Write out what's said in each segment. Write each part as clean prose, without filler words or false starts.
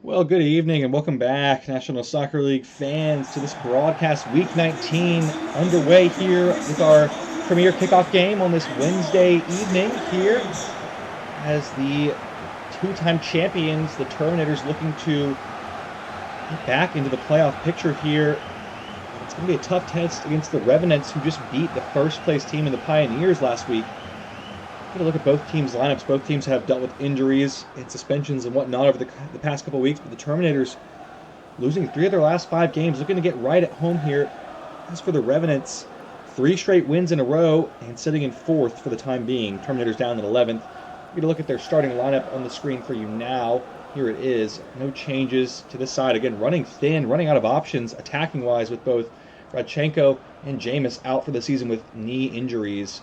Well, good evening and welcome back, National Soccer League fans, to this broadcast Week 19 underway here with our premier kickoff game on this Wednesday evening here as the two-time champions, the Terminators, looking to get back into the playoff picture here. It's going to be a tough test against the Revenants, who just beat the first-place team in the Pioneers last week. Get a look at both teams' lineups. Both teams have dealt with injuries and suspensions and whatnot over the past couple weeks, but the Terminators losing 3 of their last 5 games, looking to get right at home here. As for the Revenants, 3 straight wins in a row and sitting in 4th for the time being. Terminators down in 11th. Get a look at their starting lineup on the screen for you now. Here it is. No changes to this side. Again, running thin, running out of options attacking-wise, with both Radchenko and Jameis out for the season with knee injuries.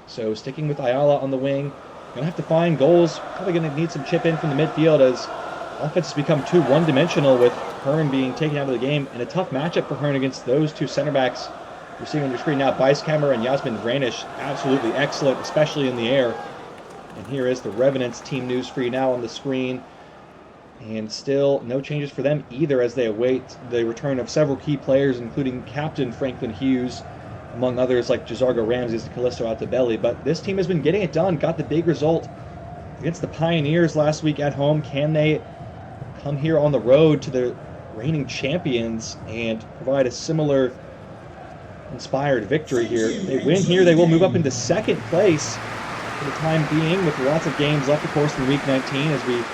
So sticking with Ayala on the wing. Going to have to find goals. Probably going to need some chip in from the midfield as offense has become too one-dimensional, with Hearn being taken out of the game. And a tough matchup for Hearn against those two center backs. You're seeing on your screen now, Beiskammer and Yasmin Vranish, absolutely excellent, especially in the air. And here is the Revenants team news for you now on the screen. And still no changes for them either as they await the return of several key players, including captain Franklin Hughes, among others like Jazargo Ramses, Callisto Altobelli. But this team has been getting it done, got the big result against the Pioneers last week at home. Can they come here on the road to the reigning champions and provide a similar inspired victory here? If they win here, they will move up into 2nd place for the time being, with lots of games left, of course, in Week 19 as we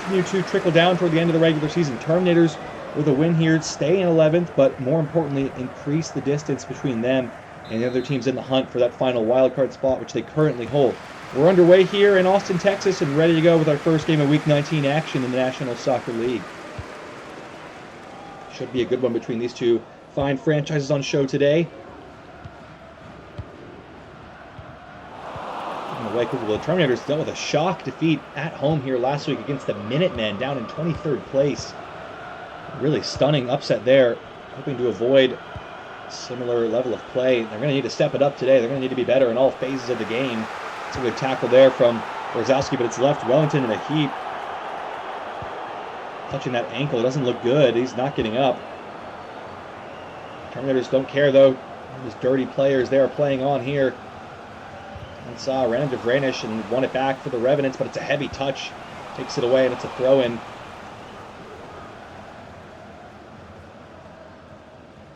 continue to trickle down toward the end of the regular season. Terminators, with a win here, stay in 11th, but more importantly, increase the distance between them and the other teams in the hunt for that final wildcard spot, which they currently hold. We're underway here in Austin, Texas, and ready to go with our first game of Week 19 action in the National Soccer League. Should be a good one between these two fine franchises on show today. Away quickly. The Terminators dealt with a shock defeat at home here last week against the Minutemen, down in 23rd place. Really stunning upset there, hoping to avoid a similar level of play. They're going to need to step it up today. They're going to need to be better in all phases of the game. It's a good tackle there from Rosowski, but it's left Wellington in a heap. Touching that ankle, it doesn't look good. He's not getting up. Terminators don't care, though. These dirty players they are playing on here. And ran into Vranish and won it back for the Revenants, but it's a heavy touch. Takes it away, and it's a throw-in.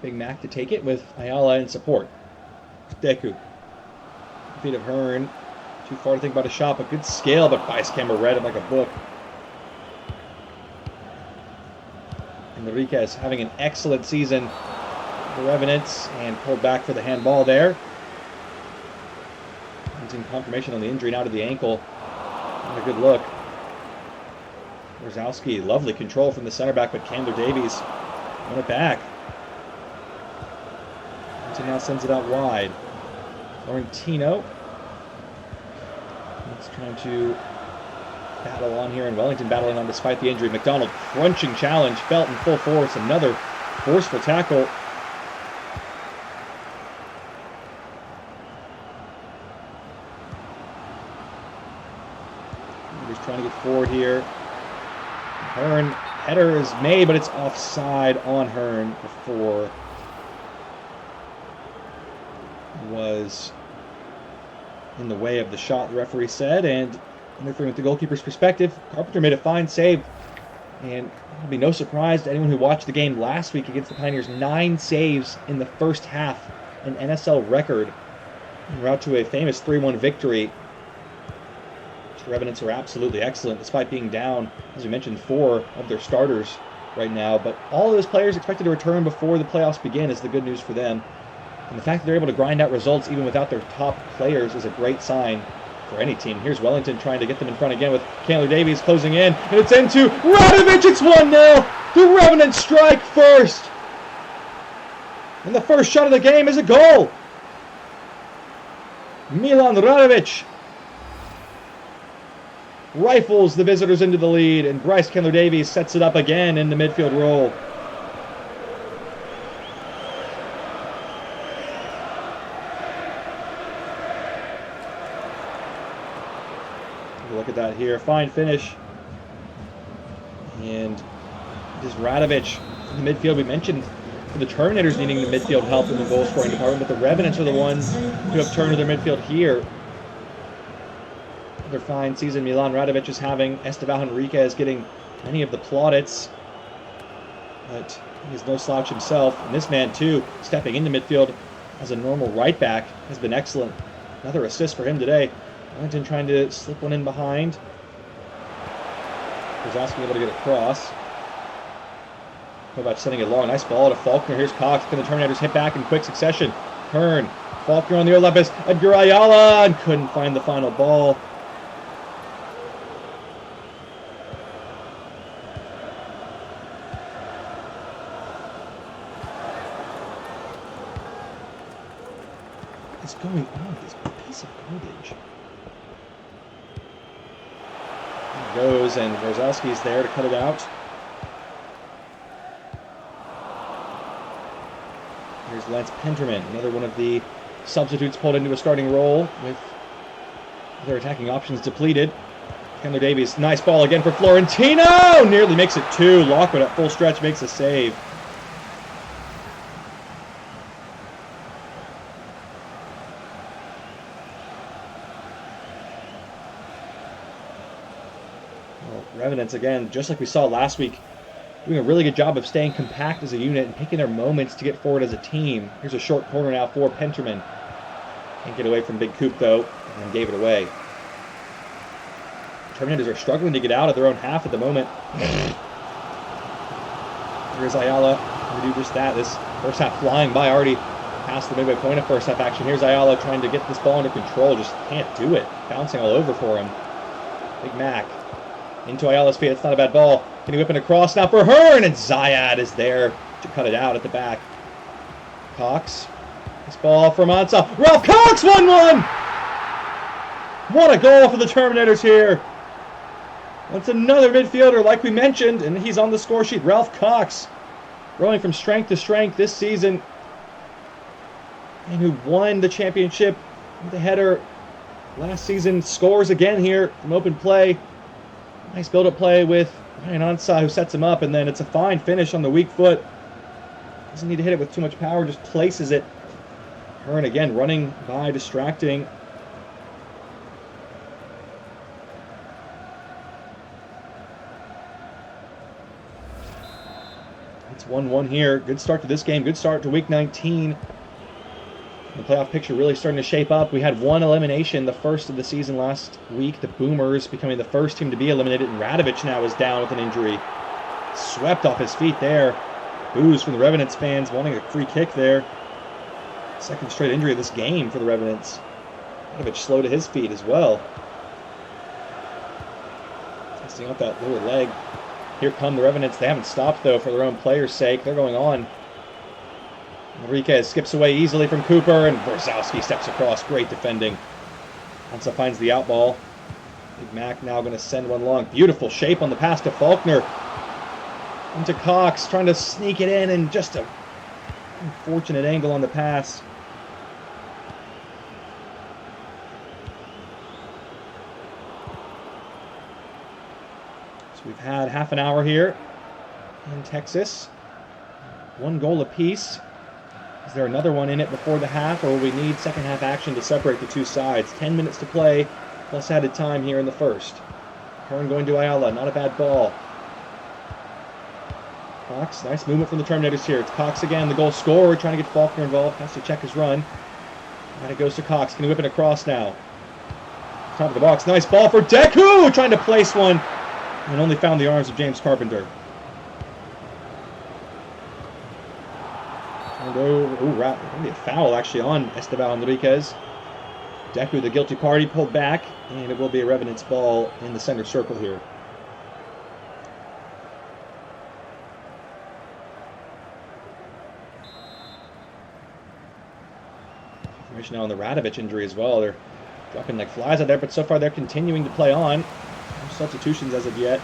Big Mac to take it with Ayala in support. Deku. Feet of Hearn. Too far to think about a shot, but good scale, but Beiskammer read it like a book. Enriquez having an excellent season for the Revenants, and pulled back for the handball there. In confirmation on the injury now to the ankle. Not a good look. Rosowski, lovely control from the center back, but Candler Davies won it back. Wellington now sends it out wide. Florentino. He's trying to battle on here, and Wellington battling on despite the injury. McDonald crunching challenge, felt in full force. Another forceful tackle. Trying to get forward here. Hearn, header is made, but it's offside on Hearn before was in the way of the shot, the referee said, and interfering with the goalkeeper's perspective. Carpenter made a fine save, and it'll be no surprise to anyone who watched the game last week against the Pioneers. 9 saves in the first half, an NSL record, en route to a famous 3-1 victory. The Revenants are absolutely excellent, despite being down, as we mentioned, 4 of their starters right now. But all of those players expected to return before the playoffs begin is the good news for them. And the fact that they're able to grind out results even without their top players is a great sign for any team. Here's Wellington trying to get them in front again with Candler Davies closing in. And it's into Radovic. It's 1-0. The Revenants strike first. And the first shot of the game is a goal. Milan Radovic rifles the visitors into the lead, and Bryce Candler Davies sets it up again in the midfield role. Look at that here. Fine finish. And Just Radovic in the midfield. We mentioned the Terminators needing the midfield help in the goal scoring department, but the Revenants are the ones who have turned to their midfield here. Another fine season Milan Radovic is having. Esteban Enriquez getting many of the plaudits, but he is no slouch himself. And this man, too, stepping into midfield as a normal right back, has been excellent. Another assist for him today. Wellington trying to slip one in behind. Kozowski able to get across. How about sending it long? Nice ball to Faulkner. Here's Cox. Can the Terminators hit back in quick succession? Hearn. Faulkner on the other left. Edgar Ayala, and couldn't find the final ball. What is going on with this piece of garbage? He goes, and Rosowski's there to cut it out. Here's Lance Penterman, another one of the substitutes pulled into a starting role with their attacking options depleted. Kendler Davies, nice ball again for Florentino! Nearly makes it 2. Lockwood at full stretch makes a save. Well, Revenants, again, just like we saw last week, doing a really good job of staying compact as a unit and picking their moments to get forward as a team. Here's a short corner now for Penterman. Can't get away from Big Coop, though, and gave it away. Terminators are struggling to get out of their own half at the moment. Here's Ayala to do just that. This first half flying by, already past the midway point of first half action. Here's Ayala trying to get this ball under control. Just can't do it. Bouncing all over for him. Big Mac. Into Ayala's feet. It's not a bad ball. Can he whip it across now for Hearn? And Zayad is there to cut it out at the back. Cox. This ball from Ansa. Ralph Cox 1-1! What a goal for the Terminators here. That's another midfielder like we mentioned, and he's on the score sheet. Ralph Cox, growing from strength to strength this season, and who won the championship with a header last season. Scores again here from open play. Nice build-up play with Ryan Ansa, who sets him up, and then it's a fine finish on the weak foot. Doesn't need to hit it with too much power, just places it. Hearn again running by, distracting. It's 1-1 here. Good start to this game. Good start to week 19. The playoff picture really starting to shape up. We had one elimination, the first of the season last week. The Boomers becoming the first team to be eliminated, and Radovic now is down with an injury. Swept off his feet there. Boos from the Revenants fans wanting a free kick there. Second straight injury of this game for the Revenants. Radovic slow to his feet as well. Testing out that lower leg. Here come the Revenants. They haven't stopped, though, for their own players' sake. They're going on. Enriquez skips away easily from Cooper, and Wrzowski steps across. Great defending. Ansa finds the out ball. Big Mac now going to send one long. Beautiful shape on the pass to Faulkner. Into Cox, trying to sneak it in, and just a unfortunate angle on the pass. So we've had half an hour here in Texas. One goal apiece. Is there another one in it before the half, or will we need second half action to separate the two sides? 10 minutes to play, plus added time here in the first. Hearn going to Ayala, not a bad ball. Cox, nice movement from the Terminators here. It's Cox again, the goal scorer, trying to get Faulkner involved. Has to check his run. And it goes to Cox. Can he whip it across now? Top of the box, nice ball for Deku, trying to place one, and only found the arms of James Carpenter. Only a foul actually on Esteban Enriquez. Deku, the guilty party, pulled back, and it will be a Revenants ball in the center circle here. Information now on the Radovic injury as well. They're dropping like flies out there, but so far they're continuing to play on. No substitutions as of yet.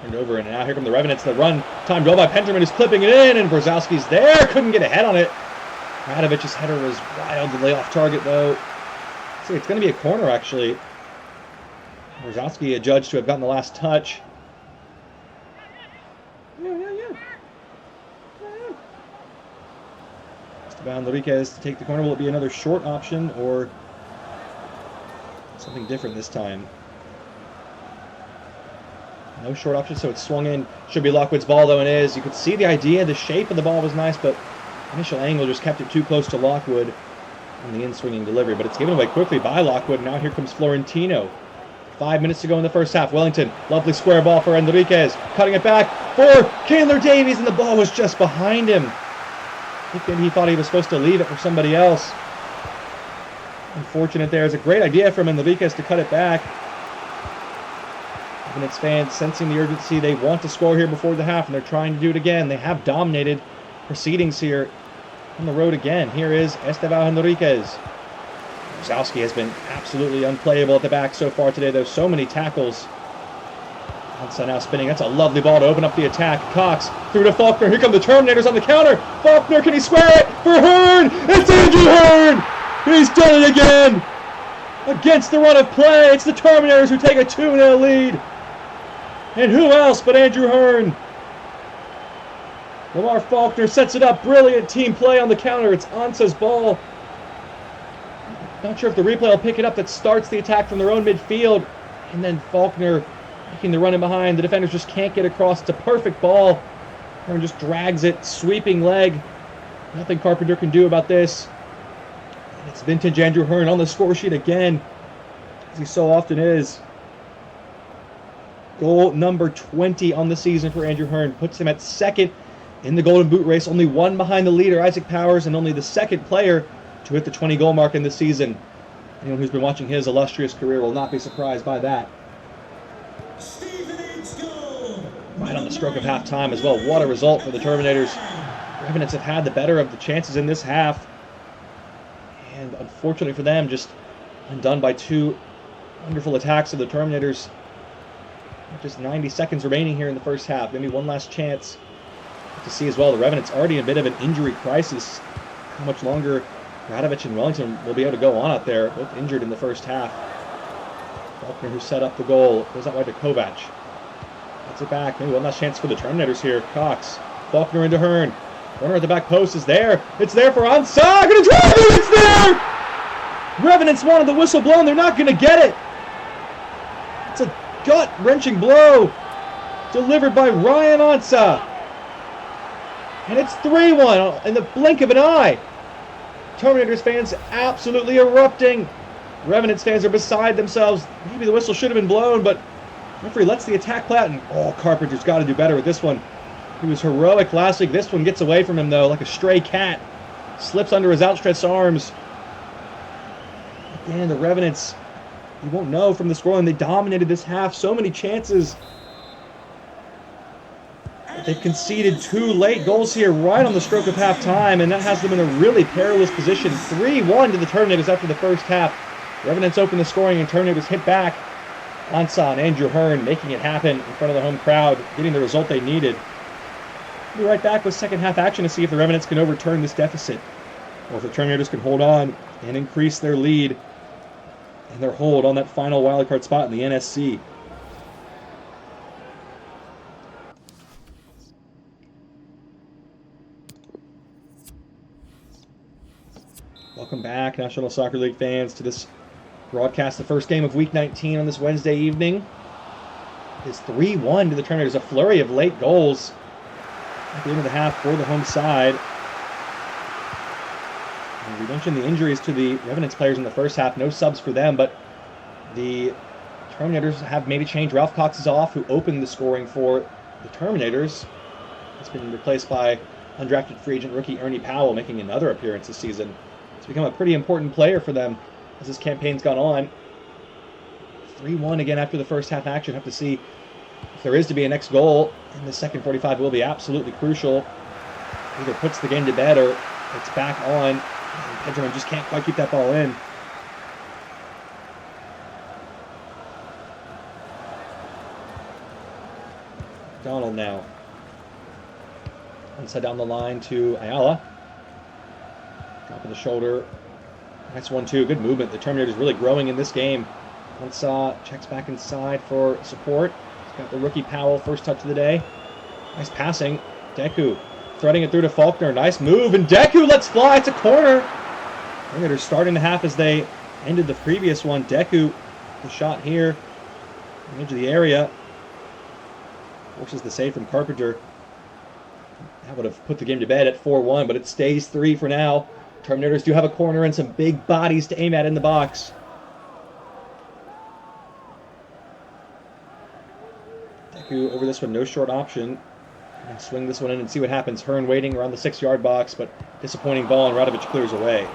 Turned over, and now here come the Revenants. The run timed well by Penterman, who's clipping it in, and Wrzowski's there. Couldn't get a head on it. Radovic's header was wildly off target, though. See, it's going to be a corner, actually. Wazowski adjudged to have gotten the last touch. Esteban Enriquez to take the corner. Will it be another short option or something different this time? No short option, so it's swung in. Should be Lockwood's ball, though it is. You could see the idea. The shape of the ball was nice, but initial angle just kept it too close to Lockwood on the in-swinging delivery. But it's given away quickly by Lockwood. Now here comes Florentino. 5 minutes to go in the first half. Wellington, lovely square ball for Enriquez. Cutting it back for Candler Davies, and the ball was just behind him. I think maybe he thought he was supposed to leave it for somebody else. Unfortunate there. It's a great idea from Enriquez to cut it back. Revenants fans sensing the urgency. They want to score here before the half, and they're trying to do it again. They have dominated proceedings here on the road again. Here is Esteban Enriquez. Wazowski has been absolutely unplayable at the back so far today. There's so many tackles. Outside now spinning. That's a lovely ball to open up the attack. Cox through to Faulkner. Here come the Terminators on the counter. Faulkner, can he square it for Hearn? It's Andrew Hearn! He's done it again! Against the run of play, it's the Terminators who take a 2-0 lead. And who else but Andrew Hearn? Lamar Faulkner sets it up. Brilliant team play on the counter. It's Ansa's ball. Not sure if the replay will pick it up. That starts the attack from their own midfield. And then Faulkner making the run in behind. The defenders just can't get across. It's a perfect ball. Hearn just drags it. Sweeping leg. Nothing Carpenter can do about this. And it's vintage Andrew Hearn on the score sheet again, as he so often is. Goal number 20 on the season for Andrew Hearn. Puts him at second in the Golden Boot race. Only one behind the leader, Isaac Powers, and only the second player to hit the 20-goal mark in this season. Anyone who's been watching his illustrious career will not be surprised by that. Right on the stroke of halftime as well. What a result for the Terminators. Revenants have had the better of the chances in this half. And unfortunately for them, just undone by two wonderful attacks of the Terminators. Just 90 seconds remaining here in the first half. Maybe one last chance to see as well. The Revenants already in a bit of an injury crisis. How much longer Radovich and Wellington will be able to go on out there, both injured in the first half. Faulkner, who set up the goal, goes out wide to Kovac. Gets it back. Maybe one last chance for the Terminators here. Cox. Faulkner into Hearn. Runner at the back post is there. It's there for Ansa. Gonna drive it! It's there! Revenants wanted the whistle blown. They're not gonna get it. It's a gut-wrenching blow delivered by Ryan Ansa. And it's 3-1 in the blink of an eye. Terminators fans absolutely erupting. Revenants fans are beside themselves. Maybe the whistle should have been blown, but referee lets the attack play out, and Carpenter's got to do better with this one. He was heroic last week. This one gets away from him, though, like a stray cat. Slips under his outstretched arms. And the Revenants, you won't know from the scoreline, they dominated this half. So many chances. They've conceded 2 late goals here right on the stroke of halftime, and that has them in a really perilous position. 3-1 to the Terminators after the first half. Revenants open the scoring, and Terminators hit back. Ansa and Andrew Hearn making it happen in front of the home crowd, getting the result they needed. We'll be right back with second half action to see if the Revenants can overturn this deficit, or if the Terminators can hold on and increase their lead and their hold on that final wildcard spot in the NSC. Welcome back, National Soccer League fans, to this broadcast. The first game of Week 19 on this Wednesday evening is 3-1 to the Terminators. A flurry of late goals at the end of the half for the home side. And we mentioned the injuries to the Revenants players in the first half. No subs for them, but the Terminators have maybe changed. Ralph Cox is off, who opened the scoring for the Terminators. It's been replaced by undrafted free agent rookie Ernie Powell, making another appearance this season. It's become a pretty important player for them as this campaign's gone on. 3-1 again after the first half action. Have to see if there is to be a next goal in the second 45. Will be absolutely crucial. Either puts the game to bed or it's back on. And Pedro just can't quite keep that ball in. Donald now. Inside down the line to Ayala. Drop of the shoulder. Nice 1-2. Good movement. The Terminators really growing in this game. Onsa checks back inside for support. He's got the rookie Powell, first touch of the day. Nice passing. Deku threading it through to Faulkner. Nice move, and Deku lets fly. It's a corner. Terminators starting the half as they ended the previous one. Deku, the shot here, on the edge of the area. Forces the save from Carpenter. That would have put the game to bed at 4-1, but it stays 3 for now. Terminators do have a corner and some big bodies to aim at in the box. Deku over this one, no short option. And swing this one in and see what happens. Hearn waiting around the 6-yard box, but disappointing ball, and Radovic clears away.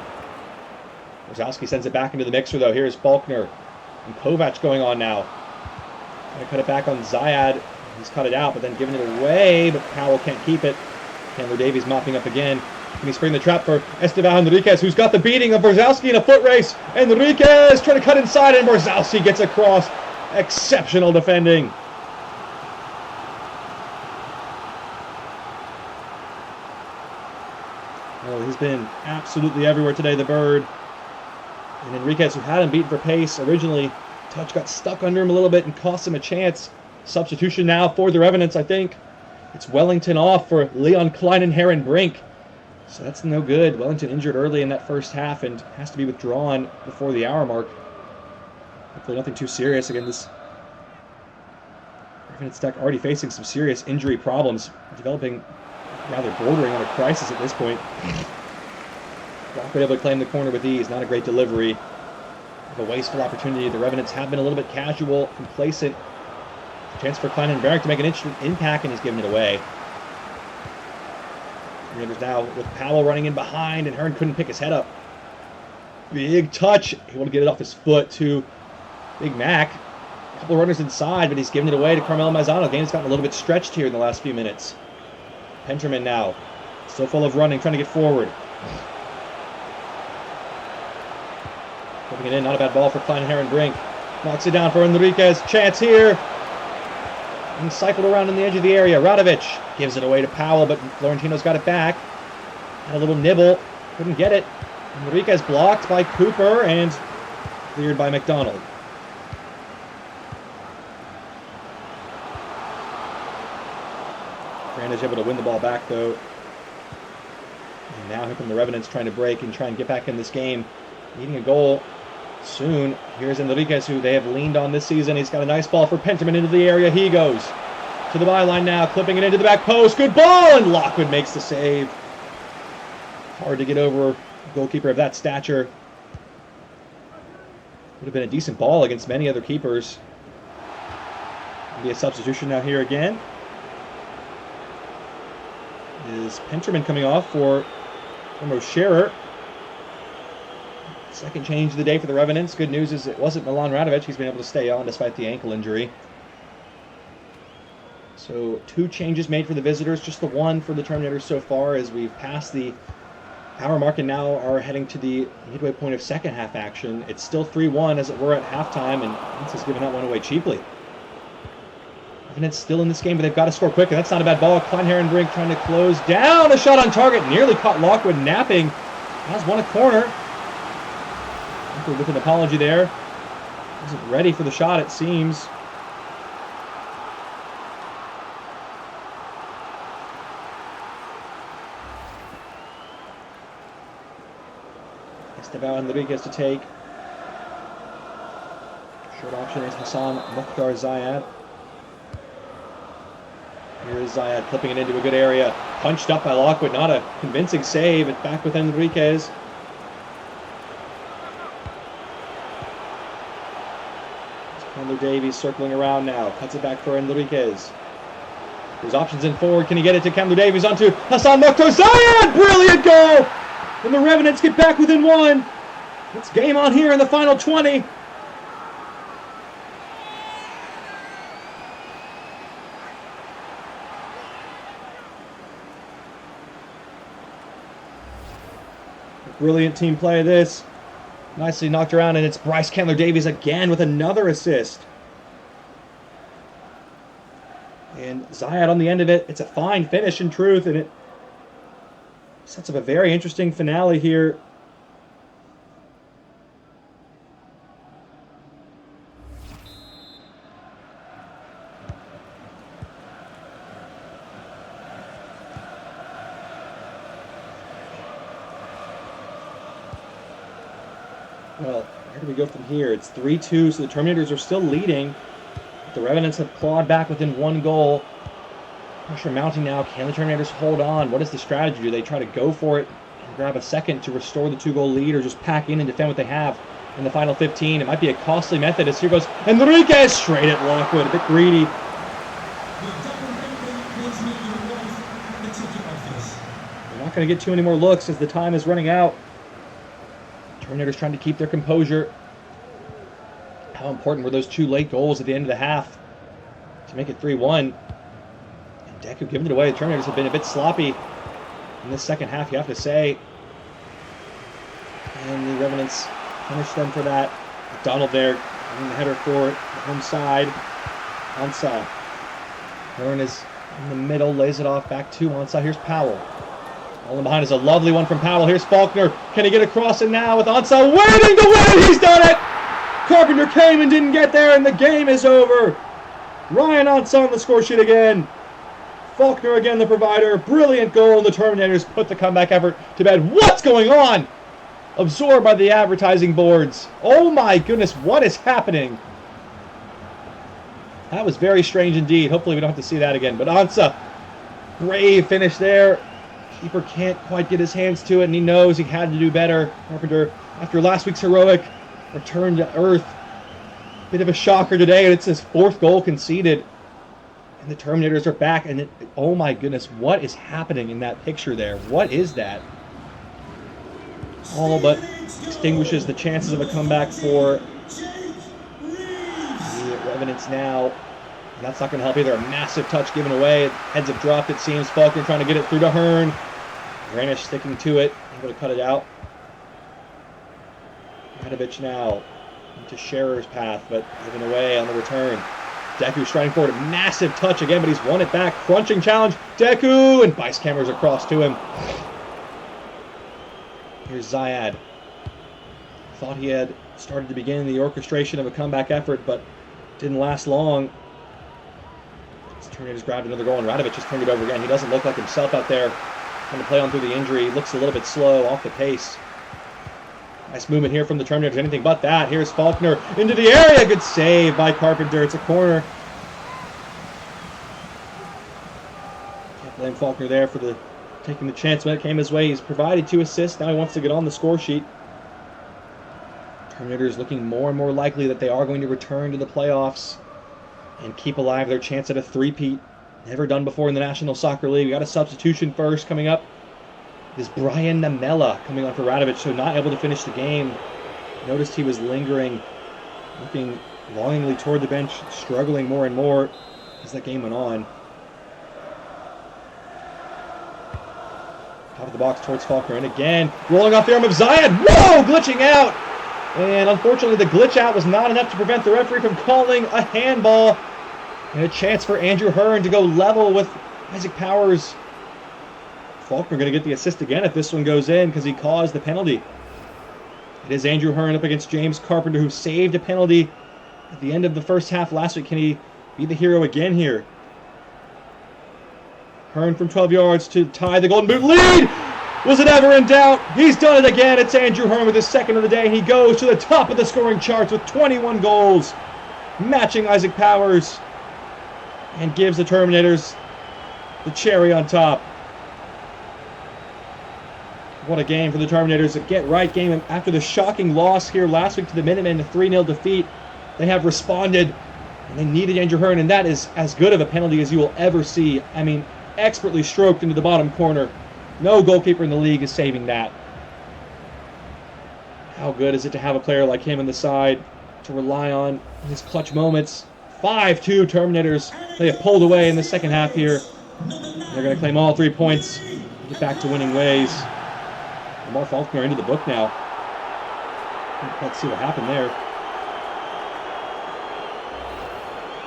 Brzezowski sends it back into the mixer, though. Here's Faulkner. And Kovac going on now. Going to cut it back on Zayad. He's cut it out, but then giving it away, but Powell can't keep it. Chandler Davies mopping up again. Can he spring the trap for Esteban Enriquez, who's got the beating of Brzezowski in a foot race? Enriquez trying to cut inside, and Brzezowski gets across. Exceptional defending. Oh, he's been absolutely everywhere today, the Bird. And Enriquez, who had him beaten for pace originally, touch got stuck under him a little bit and cost him a chance. Substitution now for the Revenants, I think. It's Wellington off for Leon Klein and Heron Brink. So that's no good. Wellington injured early in that first half and has to be withdrawn before the hour mark. Hopefully nothing too serious. Again, this Revenants deck already facing some serious injury problems, developing rather bordering on a crisis at this point. Lockwood able to claim the corner with ease. Not a great delivery. A wasteful opportunity. The Revenants have been a little bit casual, complacent. Chance for Klein and Barrick to make an interesting impact, and he's given it away. Terminators now with Powell running in behind, and Hearn couldn't pick his head up. Big touch. Able to get it off his foot to Big Mac. A couple of runners inside, but he's given it away to Carmelo Mazzano. Game's gotten a little bit stretched here in the last few minutes. Penterman now. Still full of running, trying to get forward. Putting it in, not a bad ball for Klein and Heron Brink. Knocks it down for Enriquez. Chance here. And cycled around in the edge of the area. Radovic gives it away to Powell, but Florentino's got it back. Had a little nibble. Couldn't get it. Enriquez blocked by Cooper and cleared by McDonald. Grandage able to win the ball back, though. And now here come the Revenants trying to break and try and get back in this game. Needing a goal soon. Here's Enriquez, who they have leaned on this season. He's got a nice ball for Penterman into the area. He goes to the byline now, clipping it into the back post. Good ball, and Lockwood makes the save. Hard to get over a goalkeeper of that stature. Would have been a decent ball against many other keepers. Be a substitution now here again. Is Penterman coming off for Scherer. Second change of the day for the Revenants. Good news is it wasn't Milan Radovic. He's been able to stay on despite the ankle injury. So 2 changes made for the visitors, just the 1 for the Terminators so far as we've passed the hour mark and now are heading to the midway point of second half action. It's still 3-1 as it were at halftime, and Vince has given that one away cheaply. Revenants still in this game, but they've got to score quick, and that's not a bad ball. Klein Heron Brink trying to close down. A shot on target, nearly caught Lockwood napping. Has won a corner. With an apology there. Wasn't ready for the shot, it seems. Esteban Enriquez to take. Short option is Hassan Mokhtar Zayad. Here is Zayad clipping it into a good area. Punched up by Lockwood. Not a convincing save. It's back with Enriquez. Chandler Davies circling around now. Cuts it back for Enriquez. There's options in forward. Can he get it to Chandler Davies onto Hassan Mokhtar Zayad? Brilliant goal! And the Revenants get back within 1. It's game on here in the final 20. Brilliant team play this. Nicely knocked around, and it's Bryce Chandler Davies again with another assist. And Zayad on the end of it. It's a fine finish in truth, and it sets up a very interesting finale here. Well, where do we go from here? It's 3-2, so the Terminators are still leading. The Revenants have clawed back within 1 goal. Pressure mounting now. Can the Terminators hold on? What is the strategy? Do they try to go for it and grab a second to restore the 2-goal lead, or just pack in and defend what they have in the final 15? It might be a costly method, as here goes Enriquez straight at Lockwood. A bit greedy. They're not going to get too many more looks as the time is running out. Terminators trying to keep their composure. How important were those 2 late goals at the end of the half to make it 3-1? And Deku giving it away. The Terminators have been a bit sloppy in this second half, you have to say. And the Revenants finished them for that. Donald there, getting the header for it. The home side. Ansa. Hearn is in the middle, lays it off back to Ansa. Here's Powell. All in behind is a lovely one from Powell. Here's Faulkner. Can he get across it now with Ansa waiting to win? He's done it! Carpenter came and didn't get there, and the game is over. Ryan Ansa on the score sheet again. Faulkner again the provider. Brilliant goal, and the Terminators put the comeback effort to bed. What's going on? Absorbed by the advertising boards. Oh my goodness, what is happening? That was very strange indeed. Hopefully we don't have to see that again. But Ansa, brave finish there. Keeper can't quite get his hands to it, and he knows he had to do better. Carpenter, after last week's heroic return to earth, bit of a shocker today, and it's his 4th goal conceded. And the Terminators are back, and oh my goodness, what is happening in that picture there? What is that? All but extinguishes the chances of a comeback for the Revenants now. And that's not going to help either. A massive touch given away. Heads have dropped, it seems. Faulkner trying to get it through to Hearn. Granish sticking to it, able to cut it out. Radovich now into Scherer's path, but given away on the return. Deku striding forward, a massive touch again, but he's won it back. Crunching challenge, Deku, and Bice cameras across to him. Here's Zayad. Thought he had started to begin the orchestration of a comeback effort, but didn't last long. Terminators grabbed another goal, and Radovich just turned it over again. He doesn't look like himself out there, trying to play on through the injury. He looks a little bit slow, off the pace. Nice movement here from the Terminators, anything but that. Here's Faulkner into the area. Good save by Carpenter. It's a corner. Can't blame Faulkner there for taking the chance when it came his way. He's provided 2 assists. Now he wants to get on the score sheet. Terminators looking more and more likely that they are going to return to the playoffs and keep alive their chance at a three-peat. Never done before in the National Soccer League. We got a substitution first coming up. Is Brian Namela coming on for Radovich, so not able to finish the game. Noticed he was lingering, looking longingly toward the bench, struggling more and more as that game went on. Top of the box towards Faulkner, and again, rolling off the arm of Zayad. Whoa! Glitching out! And unfortunately, the glitch out was not enough to prevent the referee from calling a handball. And a chance for Andrew Hearn to go level with Isaac Powers. Faulkner going to get the assist again if this one goes in because he caused the penalty. It is Andrew Hearn up against James Carpenter, who saved a penalty at the end of the first half last week. Can he be the hero again here? Hearn from 12 yards to tie the Golden Boot lead. Was it ever in doubt? He's done it again. It's Andrew Hearn with his 2nd of the day. He goes to the top of the scoring charts with 21 goals, matching Isaac Powers, and gives the Terminators the cherry on top. What a game for the Terminators. A get-right game. After the shocking loss here last week to the Minutemen, a 3-0 defeat, they have responded, and they needed Andrew Hearn, and that is as good of a penalty as you will ever see. I mean, expertly stroked into the bottom corner. No goalkeeper in the league is saving that. How good is it to have a player like him on the side to rely on in his clutch moments? 5-2 Terminators. They have pulled away in the second half here. They're going to claim all 3 points and get back to winning ways. Lamar Faulkner into the book now. Let's see what happened there.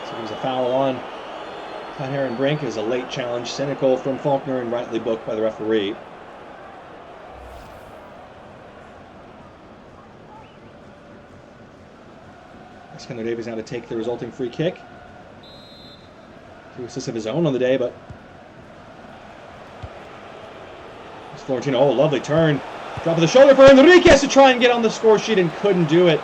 So there was a foul on Aaron Brink. Is a late challenge, cynical from Faulkner, and rightly booked by the referee. Iskander Davies now to take the resulting free kick. 2 assists of his own on the day, but it's Florentino. Oh, lovely turn. Drop of the shoulder for Enriquez to try and get on the score sheet and couldn't do it.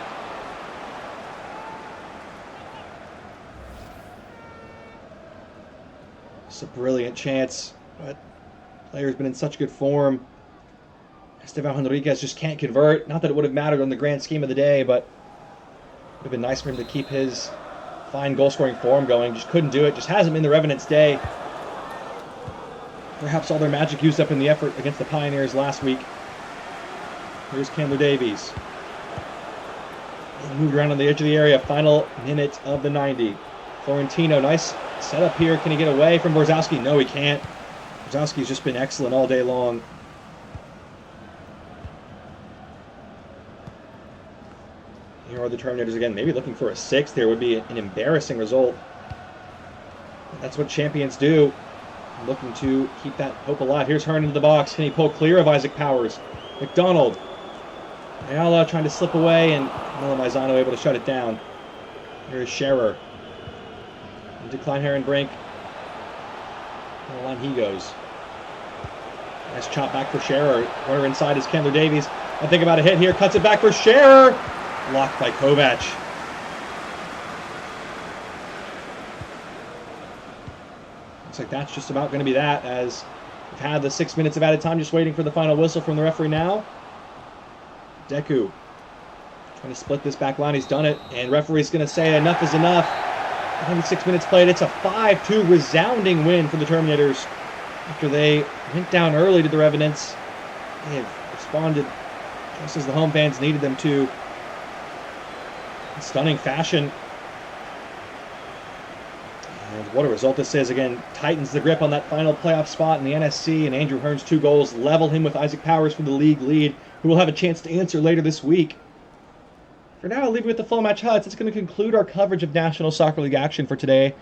It's a brilliant chance, but the player's been in such good form. Esteban Enriquez just can't convert. Not that it would have mattered on the grand scheme of the day, but it would have been nice for him to keep his fine goal-scoring form going. Just couldn't do it. Just hasn't been the Revenants' day. Perhaps all their magic used up in the effort against the Pioneers last week. Here's Chandler Davies. Moved around on the edge of the area. Final minute of the 90. Florentino, nice setup here. Can he get away from Borzowski? No, he can't. Borzowski's just been excellent all day long. Here are the Terminators again. Maybe looking for a sixth here would be an embarrassing result. That's what champions do. Looking to keep that hope alive. Here's Hearn into the box. Can he pull clear of Isaac Powers? McDonald. Ayala trying to slip away, and Milo Maizano able to shut it down. Here's Scherer. Into Kleinherrenbrink. On the line he goes. Nice chop back for Scherer. Runner inside is Chandler Davies. I think about a hit here. Cuts it back for Scherer. Blocked by Kovac. Looks like that's just about going to be that, as we've had the 6 minutes of added time, just waiting for the final whistle from the referee now. Deku trying to split this back line. He's done it, and referee's going to say enough is enough. Only 6 minutes played. It's a 5-2 resounding win for the Terminators. After they went down early to the Revenants, they have responded just as the home fans needed them to. In stunning fashion. And what a result this is. Again, tightens the grip on that final playoff spot in the NSC, and Andrew Hearn's 2 goals level him with Isaac Powers for the league lead, who will have a chance to answer later this week. For now, I'll leave you with the Flow Match Huts. It's going to conclude our coverage of National Soccer League action for today.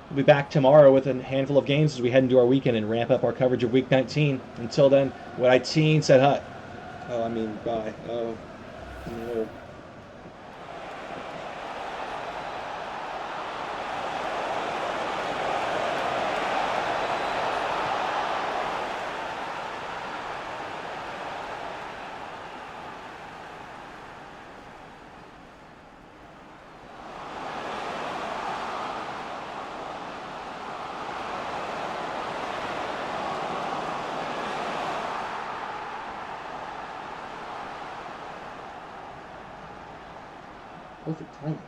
We'll be back tomorrow with a handful of games as we head into our weekend and ramp up our coverage of Week 19. Until then, what I teen said hut. Oh, I mean, bye. Oh, no. Perfect timing.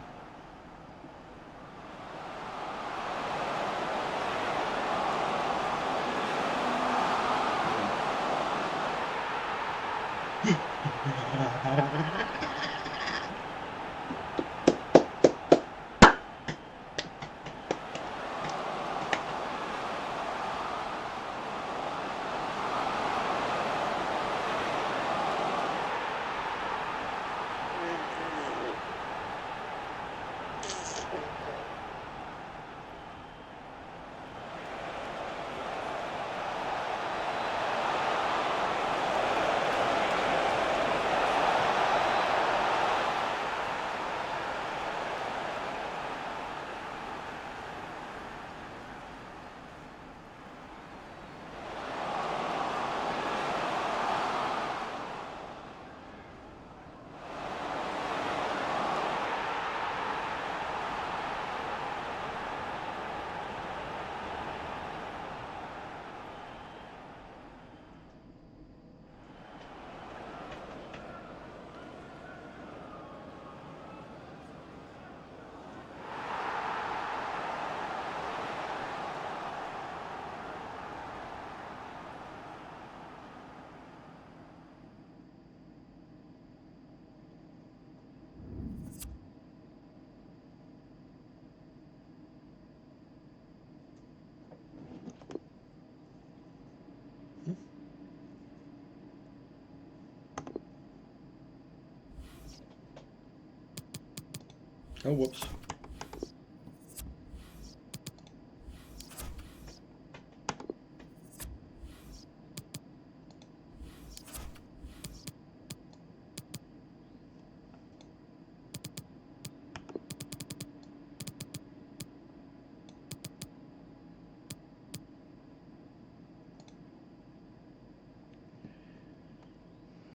Oh, whoops.